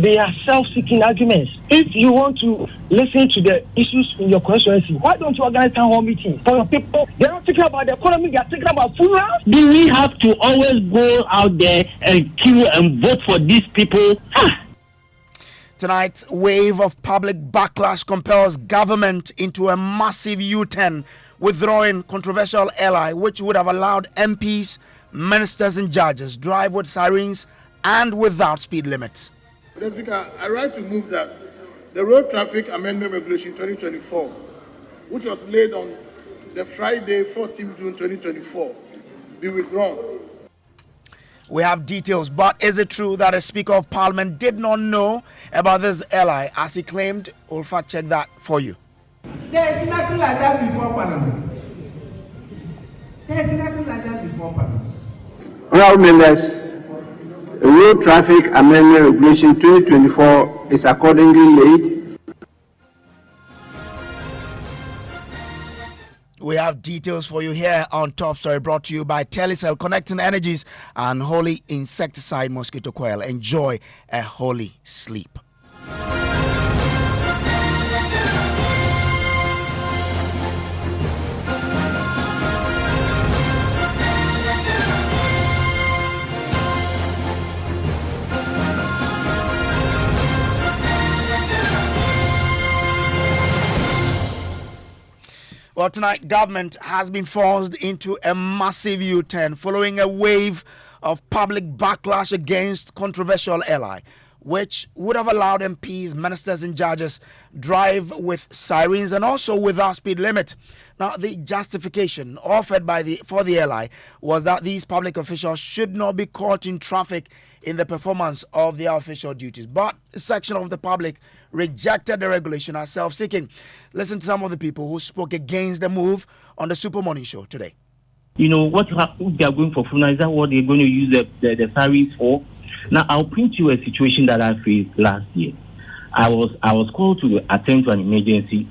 They are self-seeking arguments. If you want to listen to the issues in your constituency, why don't you organize town hall meetings for your people? They're not thinking about the economy, they're thinking about funerals. Do we have to always go out there and queue and vote for these people? Tonight's wave of public backlash compels government into a massive U-turn, withdrawing controversial ally which would have allowed MPs, ministers and judges drive with sirens and without speed limits. Mr. Speaker, I write to move that the Road Traffic Amendment Regulation 2024, which was laid on the Friday, 14 June 2024, be withdrawn. We have details, but is it true that a Speaker of Parliament did not know about this ally, as he claimed? We'll fact check that for you. There is nothing like that before Parliament. There is nothing like that before Parliament. Honourable members, the Road Traffic Amendment Regulation 2024 is accordingly laid. We have details for you here on Top Story, brought to you by Telecel, connecting energies and Holy Insecticide Mosquito Coil. Enjoy a holy sleep. Well, tonight, government has been forced into a massive U-turn following a wave of public backlash against controversial ally, which would have allowed MPs, ministers and judges drive with sirens and also without speed limit. Now, the justification offered for the ally was that these public officials should not be caught in traffic in the performance of their official duties. But a section of the public rejected the regulation as self-seeking. Listen to some of the people who spoke against the move on the Super Morning Show today. You know, what if they are going for funeral? Is that what they're going to use the sirens for? Now, I'll print you a situation that I faced last year. I was called to attend to an emergency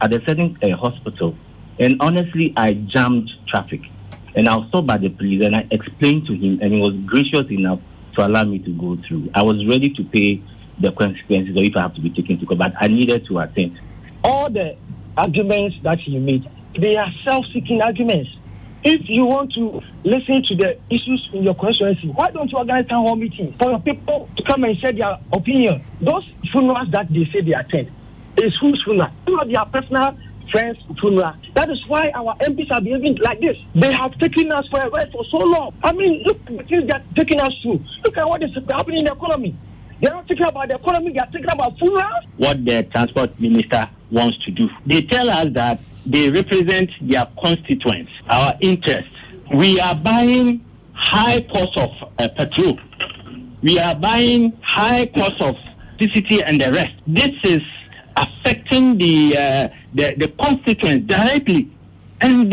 at a certain hospital, and honestly, I jammed traffic. And I was stopped by the police, and I explained to him, and he was gracious enough to allow me to go through. I was ready to pay the consequences, or if I have to be taken to court, but I needed to attend. All the arguments that you made, they are self-seeking arguments. If you want to listen to the issues in your constituency, why don't you organize town hall meetings for your people to come and share their opinion? Those funerals that they say they attend, is whose funeral? You know, their personal friends' funeral. That is why our MPs are behaving like this. They have taken us for a ride for so long. I mean, look at the things they're taking us through. Look at what is happening in the economy. They're not thinking about the economy, they're thinking about funerals. What the transport minister wants to do. They tell us that they represent their constituents, our interests. We are buying high cost of petrol. We are buying high cost of electricity and the rest. This is affecting the constituents directly, and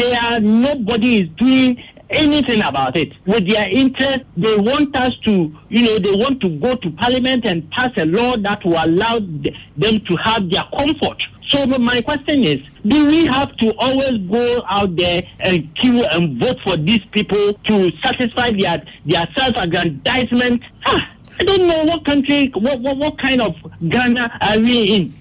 nobody is doing anything about it. With their interest, they want us to, they want to go to Parliament and pass a law that will allow them to have their comfort. So my question is, do we have to always go out there and queue and vote for these people to satisfy their self-aggrandizement? I don't know what country, what kind of Ghana are we in?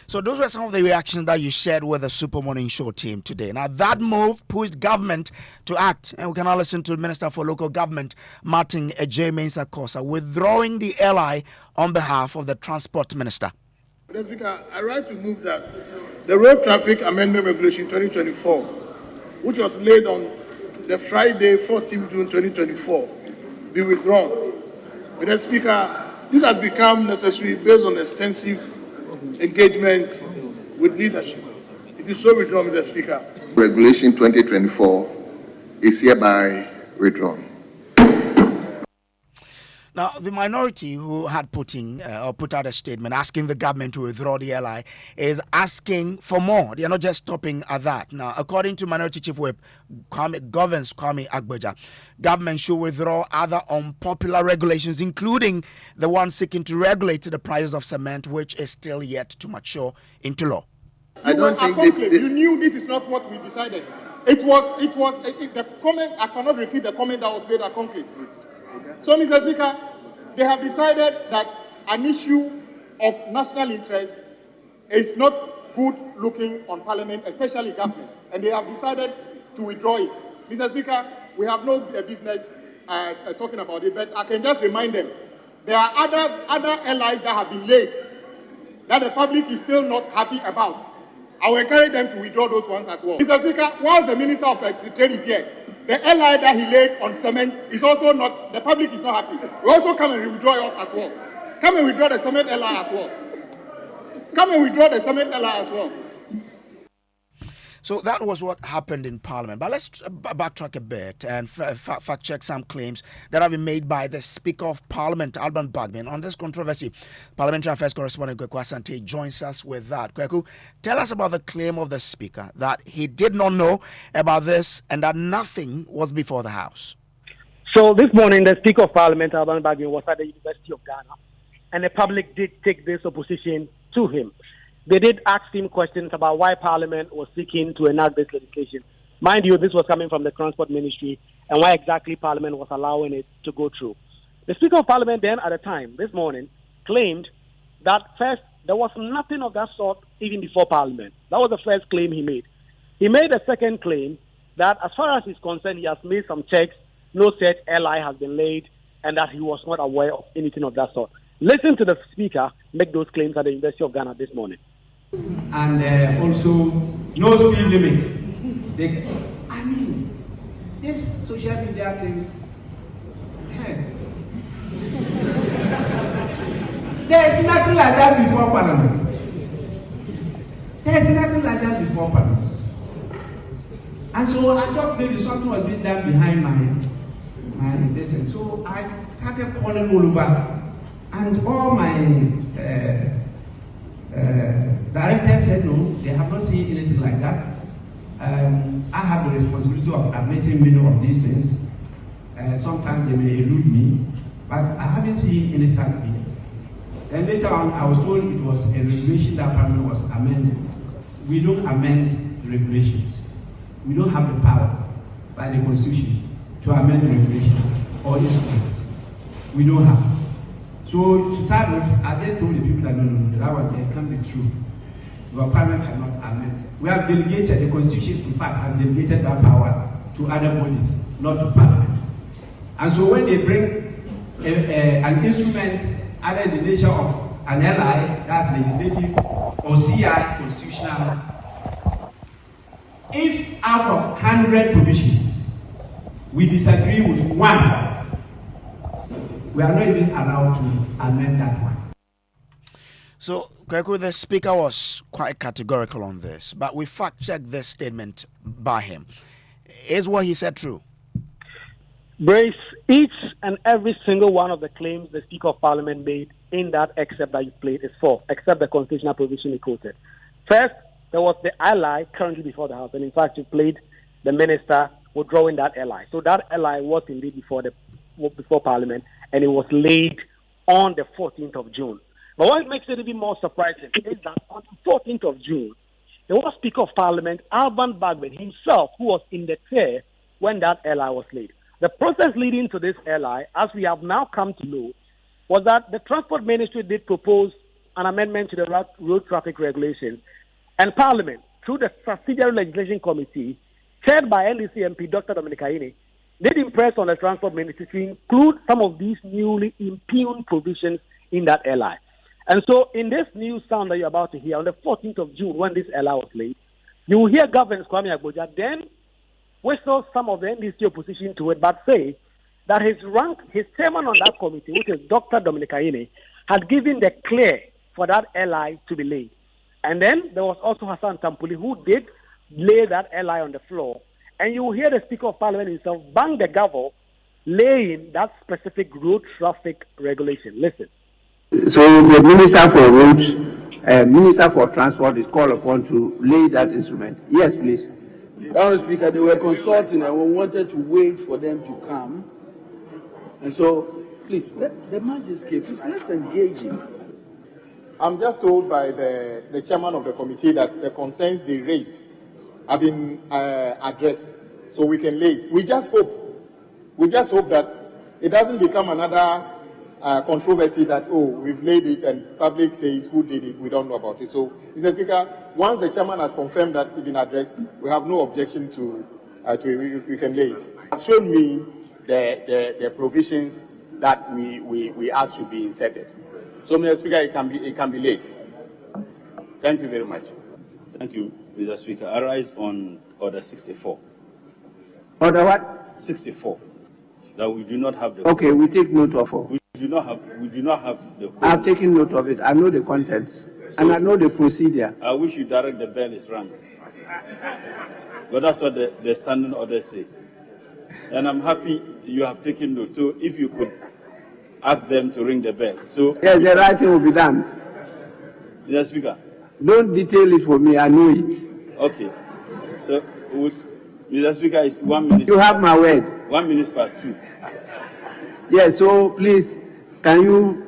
So those were some of the reactions that you shared with the Super Morning Show team today. Now, that move pushed government to act. And we can now listen to the Minister for Local Government, Martin Ejay-Mensah-Kosa, withdrawing the LI on behalf of the Transport Minister. Mr. Speaker, I write to move that the Road Traffic Amendment Regulation 2024, which was laid on the Friday, 14 June 2024, be withdrawn. Mr. Speaker, this has become necessary based on extensive engagement with leadership. It is so withdrawn, Mr. Speaker. Regulation 2024 is hereby withdrawn. Now, the minority who had put out a statement asking the government to withdraw the LI is asking for more. They are not just stopping at that. Now, according to Minority Chief Whip Kwame Agboja, government should withdraw other unpopular regulations, including the one seeking to regulate the prices of cement, which is still yet to mature into law. I don't think you knew this is not what we decided. It was the comment. I cannot repeat the comment that was made at Conclave. So, Mr. Speaker, they have decided that an issue of national interest is not good looking on Parliament, especially government, and they have decided to withdraw it. Mr. Speaker, we have no business talking about it, but I can just remind them there are other allies that have been laid that the public is still not happy about. I will encourage them to withdraw those ones as well. Mr. Speaker, whilst the Minister of Trade is here, the ally that he laid on cement is also not, the public is not happy. We also come and withdraw yours as well. Come and withdraw the cement ally as well. Come and withdraw the cement ally as well. So that was what happened in Parliament. But let's backtrack a bit and fact check some claims that have been made by the Speaker of Parliament, Alban Bagman, on this controversy. Parliamentary Affairs correspondent Kweku Asante joins us with that. Kweku, tell us about the claim of the Speaker that he did not know about this and that nothing was before the House. So this morning, the Speaker of Parliament, Alban Bagman, was at the University of Ghana, and the public did take this opposition to him. They did ask him questions about why Parliament was seeking to enact this legislation. Mind you, this was coming from the Transport Ministry, and why exactly Parliament was allowing it to go through. The Speaker of Parliament then, at the time, this morning, claimed that first, there was nothing of that sort even before Parliament. That was the first claim he made. He made a second claim that as far as he's concerned, he has made some checks, no such ally has been laid, and that he was not aware of anything of that sort. Listen to the Speaker make those claims at the University of Ghana this morning. And also, no speed limit. This social media thing, there is nothing like that before Parliament. There is nothing like that before Parliament. And so I thought maybe something was being done behind my listen. So I started calling all over. And all my directors said no, they have not seen anything like that. I have the responsibility of admitting many of these things. Sometimes they may elude me, but I haven't seen any sign. Then later on, I was told it was a regulation that Parliament was amending. We don't amend regulations. We don't have the power by the Constitution to amend regulations or instruments. We don't have. So to start with, I then told the people that no, that one there can't be true. Our Parliament cannot amend. We have delegated, the Constitution, in fact, has delegated that power to other bodies, not to Parliament. And so when they bring an instrument, either in the nature of an ally, that's legislative, or CI, constitutional, if out of 100 provisions, we disagree with one, we are not even allowed to amend that one. So, Kweku, the Speaker was quite categorical on this, but we fact-checked this statement by him. Is what he said true? Brace, each and every single one of the claims the Speaker of Parliament made in that excerpt that you played is false, except the constitutional provision he quoted. First, there was the ally currently before the House, and in fact, you played the minister withdrawing that ally. So that ally was indeed before Parliament, and it was laid on the 14th of June. But what makes it even more surprising is that on the 14th of June, there was Speaker of Parliament, Alban Bagman himself, who was in the chair when that ally was laid. The process leading to this ally, as we have now come to know, was that the Transport Ministry did propose an amendment to the road traffic regulations, and Parliament, through the Subsidiary Legislation Committee, chaired by NDC MP Dr. Dominic Ayine, did impress on the Transport Ministry to include some of these newly impugned provisions in that LI. And so in this new sound that you're about to hear, on the 14th of June, when this LI was laid, you will hear Governor Kwame Agboja then whistle some of the NDC opposition to it, but say that his chairman on that committee, which is Dr. Dominic Ayine, had given the clear for that LI to be laid. And then there was also Hassan Tampuli, who did lay that LI on the floor. And you will hear the Speaker of Parliament himself bang the gavel, laying that specific road traffic regulation. Listen. So the Minister for Roads, Minister for Transport is called upon to lay that instrument. Yes, please. Honourable Speaker, they were consulting and we wanted to wait for them to come. And so, please, let the magistrate, please, let's engage him. I'm just told by the chairman of the committee that the concerns they raised have been addressed, so we can lay. We just hope that it doesn't become another controversy that, we've laid it and public says who did it, we don't know about it. So, Mr. Speaker, once the chairman has confirmed that it's been addressed, we have no objection to we can lay it. Have shown me the provisions that we asked should be inserted. So, Mr. Speaker, it can be laid. Thank you very much. Thank you, Mr. Speaker. I rise on Order 64. Order what? 64. That we do not have the. Okay, we take note of it. We do not have the. I've taken note of it. I know the contents, and I know the procedure. I wish you direct the bell is rung. But that's what the standing orders say. And I'm happy you have taken note. So if you could ask them to ring the bell. So yes, the right thing will be done. Mr. Speaker. Don't detail it for me. I know it. Okay. So, Mr. Speaker, it's 1 minute. You have my word. 1 minute past 2. Yes. So please, can you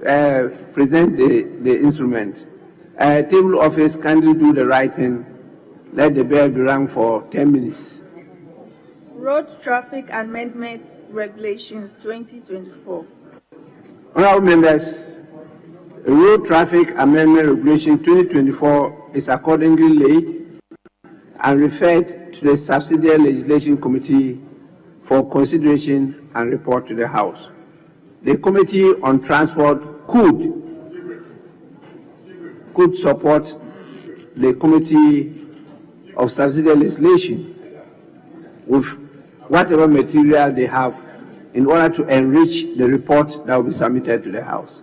present the instrument? Table office, kindly do the writing. Let the bell be rung for 10 minutes. Road Traffic Amendment Regulations 2024. Honorable members, the Road Traffic Amendment Regulation 2024 is accordingly laid and referred to the Subsidiary Legislation Committee for consideration and report to the House. The Committee on Transport could support the Committee of Subsidiary Legislation with whatever material they have in order to enrich the report that will be submitted to the House.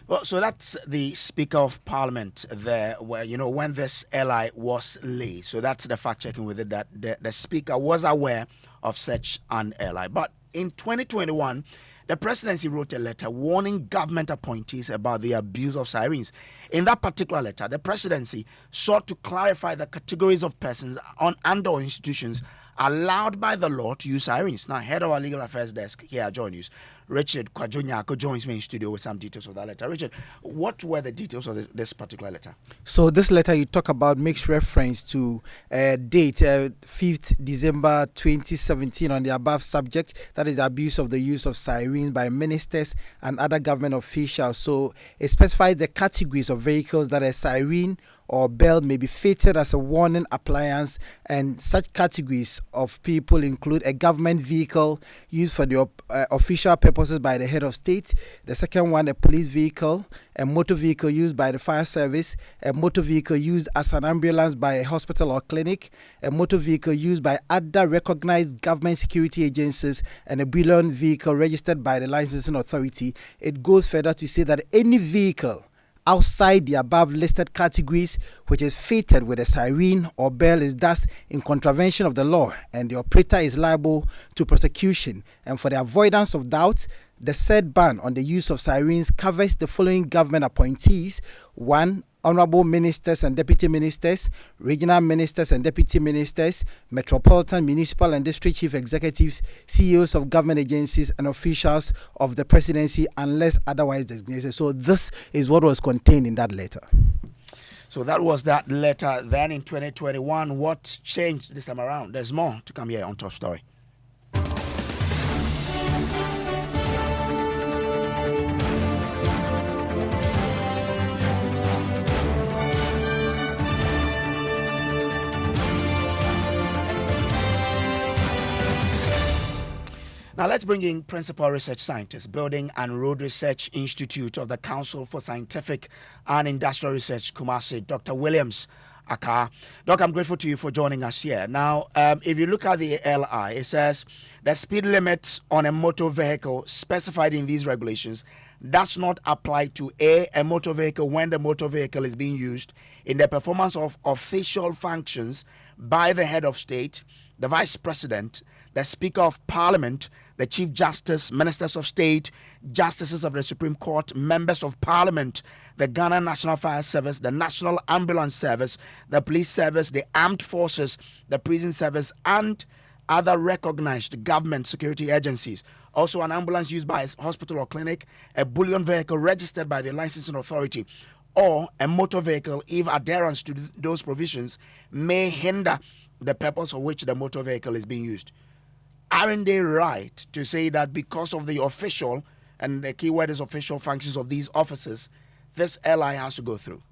Well, so that's the Speaker of Parliament there, where, when this LI was laid. So that's the fact checking with it, that the Speaker was aware of such an LI. But in 2021, the presidency wrote a letter warning government appointees about the abuse of sirens. In that particular letter, the presidency sought to clarify the categories of persons and/or institutions allowed by the law to use sirens. Now, head of our legal affairs desk here at Joy News, Richard Kwajonyako, joins me in studio with some details of that letter. Richard, what were the details of this particular letter? So this letter you talk about makes reference to date 5th December 2017 on the above subject, that is the abuse of the use of sirens by ministers and other government officials. So it specifies the categories of vehicles that a siren or bell may be fitted as a warning appliance, and such categories of people include a government vehicle used for the official purposes by the head of state, the second one a police vehicle, a motor vehicle used by the fire service, a motor vehicle used as an ambulance by a hospital or clinic, a motor vehicle used by other recognized government security agencies, and a bullion vehicle registered by the licensing authority. It goes further to say that any vehicle outside the above listed categories which is fitted with a siren or bell is thus in contravention of the law, and the operator is liable to prosecution. And for the avoidance of doubt, the said ban on the use of sirens covers the following government appointees: 1. Honorable ministers and deputy ministers, regional ministers and deputy ministers, metropolitan, municipal and district chief executives, CEOs of government agencies, and officials of the presidency unless otherwise designated. So this is what was contained in that letter. So that was that letter. Then in 2021, what changed this time around? There's more to come here on Top Story. Now let's bring in Principal Research Scientist, Building and Road Research Institute of the Council for Scientific and Industrial Research, Kumasi, Dr. Williams Aka. Doc, I'm grateful to you for joining us here. Now, if you look at the LI, it says the speed limit on a motor vehicle specified in these regulations does not apply to a motor vehicle when the motor vehicle is being used in the performance of official functions by the head of state, the vice president, the Speaker of Parliament, the Chief Justice, Ministers of State, Justices of the Supreme Court, Members of Parliament, the Ghana National Fire Service, the National Ambulance Service, the Police Service, the Armed Forces, the Prison Service, and other recognized government security agencies. Also, an ambulance used by a hospital or clinic, a bullion vehicle registered by the licensing authority, or a motor vehicle, if adherence to those provisions may hinder the purpose for which the motor vehicle is being used. Aren't they right to say that because of the official and the key word is official functions of these officers, this LI has to go through?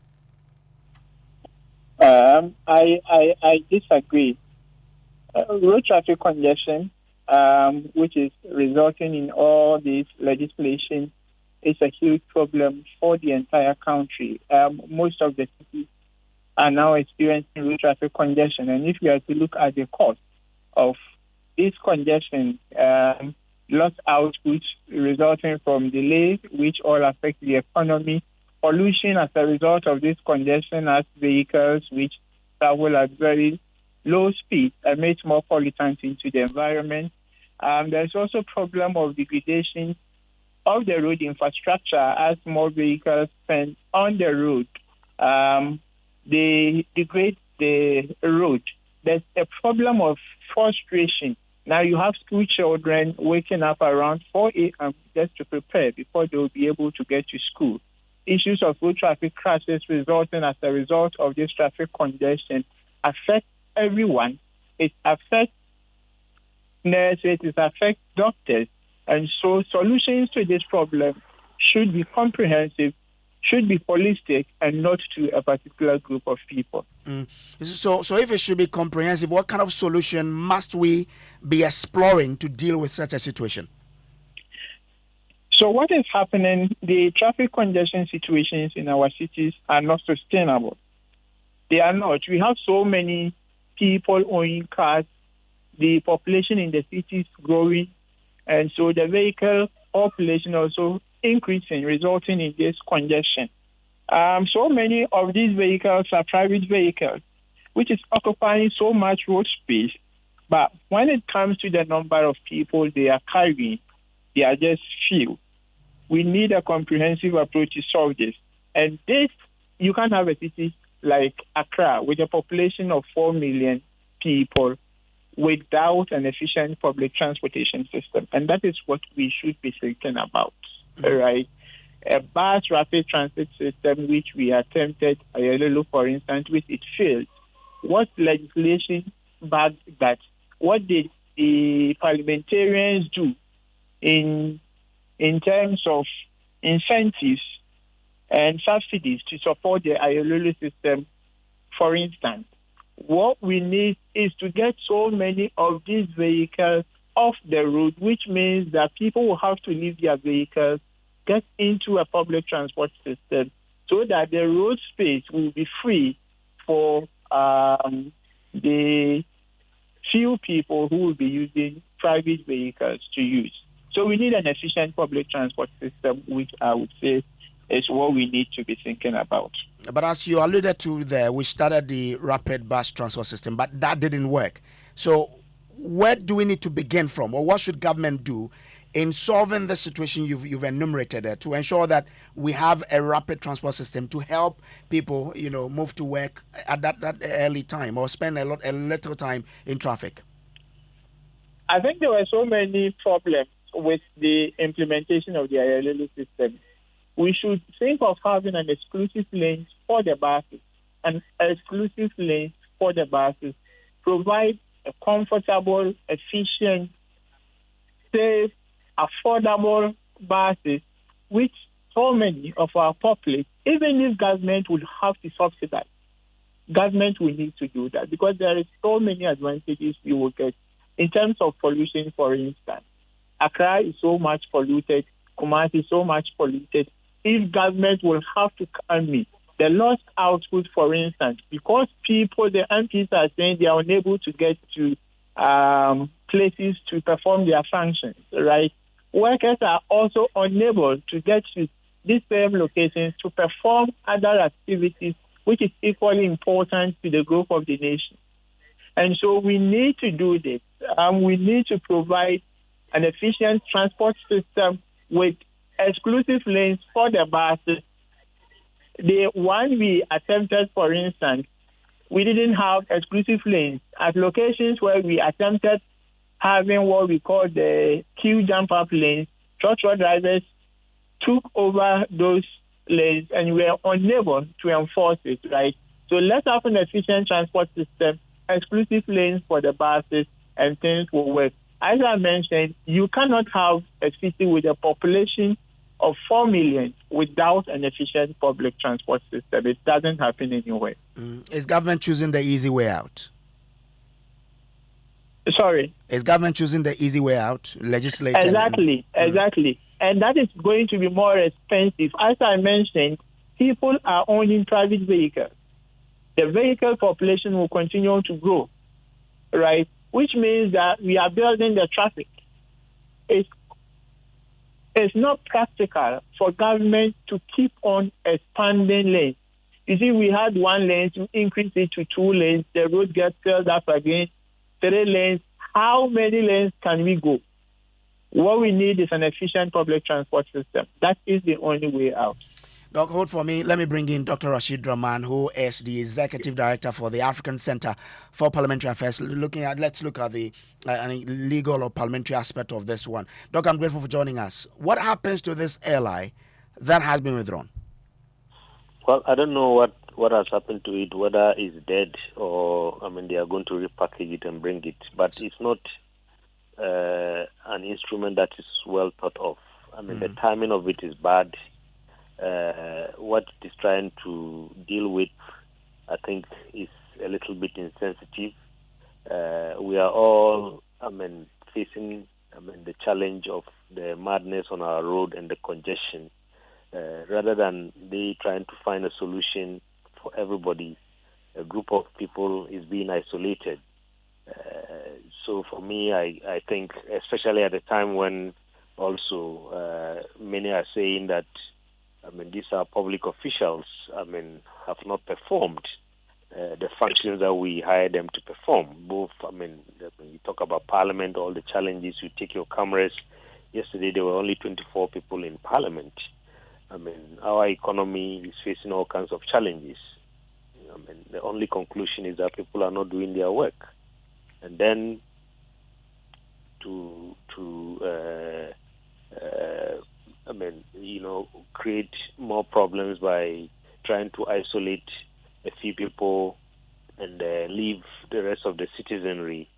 I disagree. Road traffic congestion, which is resulting in all this legislation, is a huge problem for the entire country. Most of the cities are now experiencing road traffic congestion, and if you are to look at the cost of this congestion, lost output resulting from delays, which all affect the economy, pollution as a result of this congestion as vehicles which travel at very low speed emit more pollutants into the environment. There's also a problem of degradation of the road infrastructure as more vehicles spend on the road. They degrade the road. There's a problem of frustration. Now you have school children waking up around 4 a.m. just to prepare before they will be able to get to school. Issues of road traffic crashes resulting as a result of this traffic congestion affect everyone. It affects nurses, it affects doctors. And so solutions to this problem should be comprehensive, should be holistic, and not to a particular group of people. So if it should be comprehensive, what kind of solution must we be exploring to deal with such a situation? So what is happening, the traffic congestion situations in our cities are not sustainable. They are not. We have so many people owning cars. The population in the cities growing. And so the vehicle population also increasing, resulting in this congestion. So many of these vehicles are private vehicles, which is occupying so much road space. But when it comes to the number of people they are carrying, they are just few. We need a comprehensive approach to solve this. And this, you can't have a city like Accra with a population of 4 million people without an efficient public transportation system. And that is what we should be thinking about, right? A bus rapid transit system, which we attempted, Ayololo, for instance, which it failed. What legislation backed that? What did the parliamentarians do in terms of incentives and subsidies to support the Ayololo system, for instance? What we need is to get so many of these vehicles off the road, which means that people will have to leave their vehicles, get into a public transport system, so that the road space will be free for the few people who will be using private vehicles to use. So we need an efficient public transport system, which I would say is what we need to be thinking about. But as you alluded to there, we started the rapid bus transport system, but that didn't work. So where do we need to begin from, or what should government do in solving the situation you've enumerated to ensure that we have a rapid transport system to help people, move to work at that early time or spend a little time in traffic? I think there were so many problems with the implementation of the Ayololo system. We should think of having an exclusive lane for the buses, provide a comfortable, efficient, safe, affordable buses, which so many of our populace, even if government would have to subsidize, government will need to do that because there is so many advantages you will get in terms of pollution, for instance. Accra is so much polluted, Kumasi is so much polluted. If government will have to come in, the lost output, for instance, because the MPs are saying they are unable to get to places to perform their functions, right? Workers are also unable to get to these same locations to perform other activities, which is equally important to the growth of the nation. And so we need to do this. We need to provide an efficient transport system with exclusive lanes for the buses. The one we attempted, for instance, we didn't have exclusive lanes at locations where we attempted having what we call the queue jump-up lanes. Truck drivers took over those lanes and were unable to enforce it, right? So let's have an efficient transport system, exclusive lanes for the buses, and things will work. as I mentioned, you cannot have a city with a population of 4 million without an efficient public transport system. It doesn't happen anywhere. Is government choosing the easy way out? Sorry? Is government choosing the easy way out? Legislating? Exactly. And that is going to be more expensive. As I mentioned, people are owning private vehicles. The vehicle population will continue to grow, right? Which means that we are building the traffic. It's not practical for government to keep on expanding lanes. You see, we had 1 lane to increase it to 2 lanes. The road gets filled up again. 3 lanes. How many lanes can we go? What we need is an efficient public transport system. That is the only way out. Doc, hold for me. Let me bring in Dr. Rashid Rahman, who is the Executive Director for the African Center for Parliamentary Affairs. Let's look at the legal or parliamentary aspect of this one. Doc, I'm grateful for joining us. What happens to this ally that has been withdrawn? Well, I don't know what has happened to it, whether it's dead or, they are going to repackage it and bring it. But it's not an instrument that is well thought of. The timing of it is bad. What it is trying to deal with, I think, is a little bit insensitive. We are all, facing, the challenge of the madness on our road and the congestion. Rather than they trying to find a solution for everybody, a group of people is being isolated. So for me, I think, especially at a time when also many are saying that these are public officials, have not performed the functions that we hired them to perform. Both, you talk about Parliament, all the challenges, you take your cameras. Yesterday, there were only 24 people in Parliament. Our economy is facing all kinds of challenges. The only conclusion is that people are not doing their work. And then create more problems by trying to isolate a few people and leave the rest of the citizenry,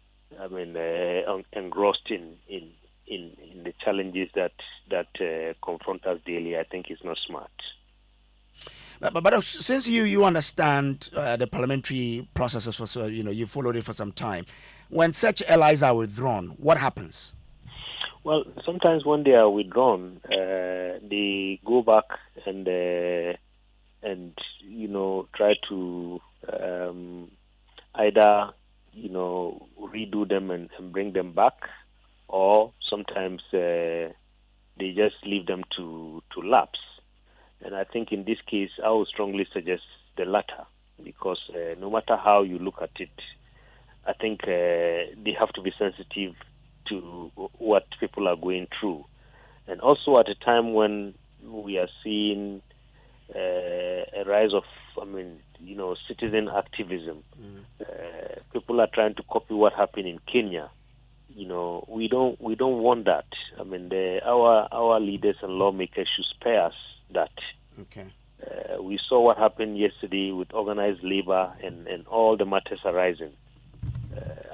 engrossed in the challenges that confront us daily. I think is not smart. But since you understand the parliamentary processes, you followed it for some time. When such allies are withdrawn, what happens? Well, sometimes when they are withdrawn, they go back and try to either redo them and bring them back, or sometimes they just leave them to lapse. And I think in this case, I would strongly suggest the latter, because no matter how you look at it, I think they have to be sensitive to what people are going through. And also at a time when we are seeing a rise of, citizen activism, people are trying to copy what happened in Kenya. We don't want that. Our leaders and lawmakers should spare us that. Okay. We saw what happened yesterday with organized labor and all the matters arising.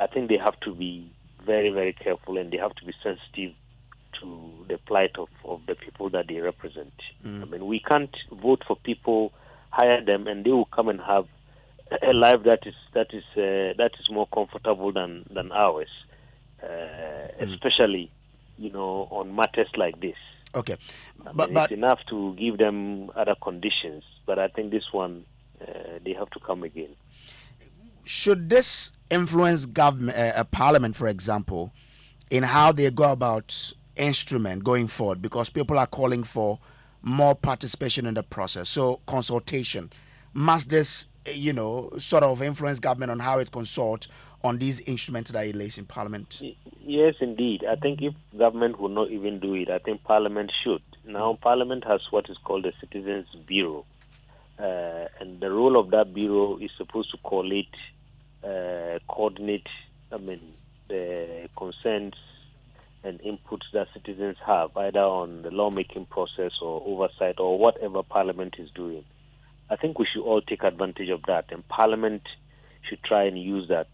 I think they have to be very, very careful, and they have to be sensitive to the plight of the people that they represent. We can't vote for people, hire them, and they will come and have a life that is more comfortable than ours, especially on matters like this. Okay, but it's enough to give them other conditions, but I think this one they have to come again. Should this influence government, Parliament, for example, in how they go about instrument going forward? Because people are calling for more participation in the process. So consultation, must this, sort of influence government on how it consults on these instruments that it lays in Parliament? Yes, indeed. I think if government will not even do it, I think Parliament should. Now, Parliament has what is called the Citizens Bureau. And the role of that bureau is supposed to coordinate the concerns and inputs that citizens have, either on the lawmaking process or oversight or whatever Parliament is doing. I think we should all take advantage of that, and Parliament should try and use that.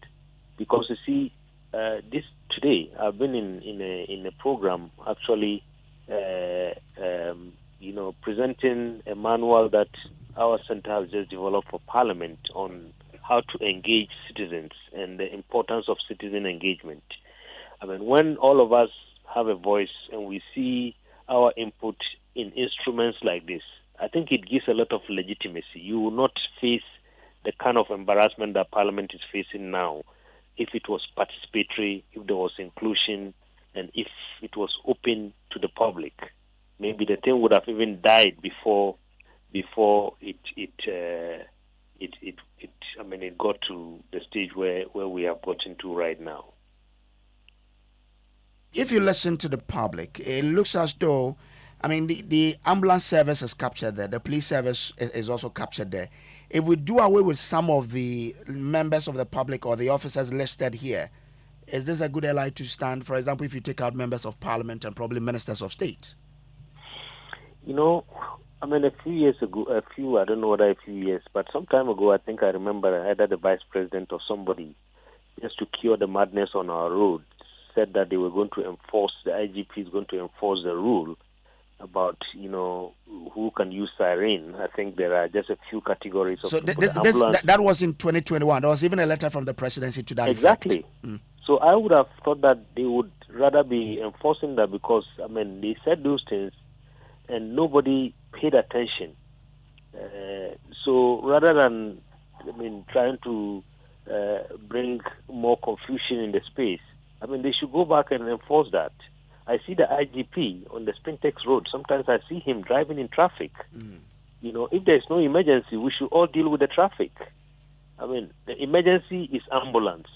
Because you see, this today. I've been in a program actually, presenting a manual that our center has just developed for Parliament on how to engage citizens and the importance of citizen engagement. I mean, when all of us have a voice and we see our input in instruments like this, I think it gives a lot of legitimacy. You will not face the kind of embarrassment that Parliament is facing now if it was participatory, if there was inclusion, and if it was open to the public. Maybe the thing would have even died before it got to the stage where we have gotten to right now. If you listen to the public, it looks as though, the ambulance service is captured there. The police service is also captured there. If we do away with some of the members of the public or the officers listed here, is this a good ally to stand? For example, if you take out members of parliament and probably ministers of state? A few years ago, I don't know whether a few years, but some time ago, I think I remember either the vice president or somebody, just to cure the madness on our roads, said that they were going to enforce, the IGP is going to enforce the rule about, who can use siren. I think there are just a few categories of that was in 2021. There was even a letter from the presidency to that exactly. effect. So I would have thought that they would rather be enforcing that because, they said those things and nobody paid attention. So rather than, trying to bring more confusion in the space, they should go back and enforce that. I see the IGP on the Spintex Road. Sometimes I see him driving in traffic. If there's no emergency, we should all deal with the traffic. The emergency is ambulance.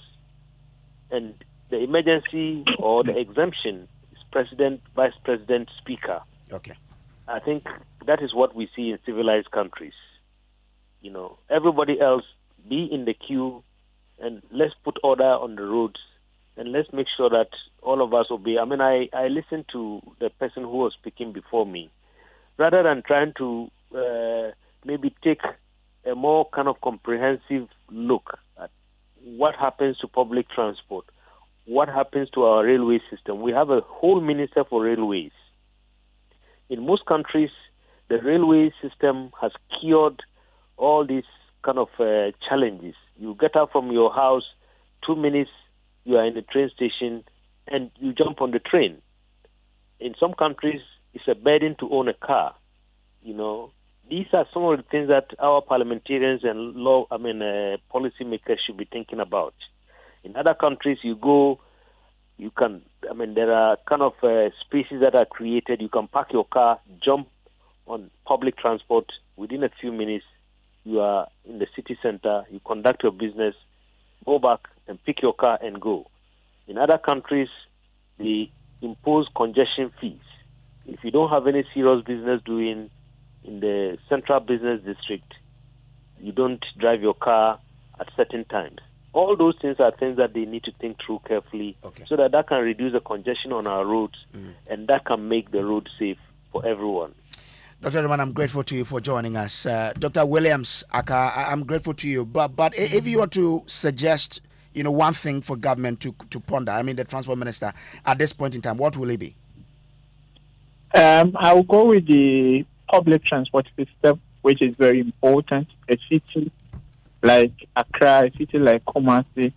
And the emergency or the exemption is president, vice president, speaker. Okay. I think that is what we see in civilized countries. Everybody else be in the queue and let's put order on the roads and let's make sure that all of us obey. I listened to the person who was speaking before me. Rather than trying to maybe take a more kind of comprehensive look at what happens to public transport, what happens to our railway system. We have a whole minister for railways. In most countries, the railway system has cured all these kind of challenges. You get out from your house, 2 minutes, you are in the train station, and you jump on the train. In some countries, it's a burden to own a car. These are some of the things that our parliamentarians and policymakers should be thinking about. In other countries, you go, you can, there are kind of spaces that are created. You can park your car, jump on public transport. Within a few minutes, you are in the city center, you conduct your business, go back and pick your car and go. In other countries, they impose congestion fees. If you don't have any serious business doing in the central business district, you don't drive your car at certain times. All those things are things that they need to think through carefully so that can reduce the congestion on our roads and that can make the road safe for everyone. Dr. Roman, I'm grateful to you for joining us. Dr. Williams, I'm grateful to you. But if you were to suggest, one thing for government to ponder, the transport minister, at this point in time, what will it be? I'll go with the public transport system, which is very important. A city like Accra, a city like Kumasi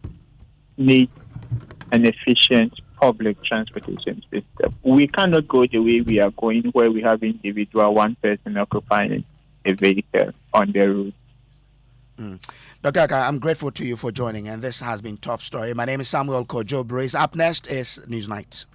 needs an efficient public transportation system. We cannot go the way we are going, where we have one person occupying a vehicle on the road. Dr. Aka, I'm grateful to you for joining, and this has been Top Story. My name is Samuel Kojo Brace. Up next is Newsnight.